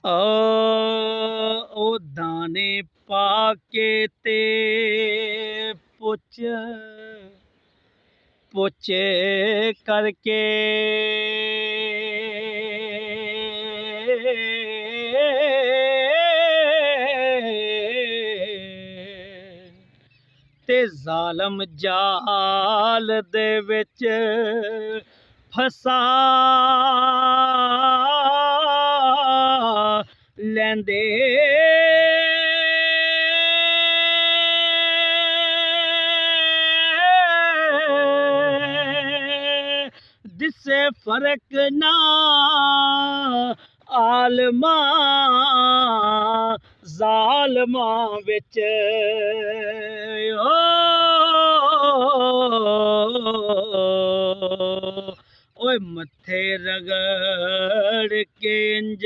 ओ दाने पाके ते पुच पुच करके ते ज़ालम जाल दे विच फसा लैंदे दिसे फर्क ना आलमा ज़ालमा विच ओए मथे रगड़ के इंज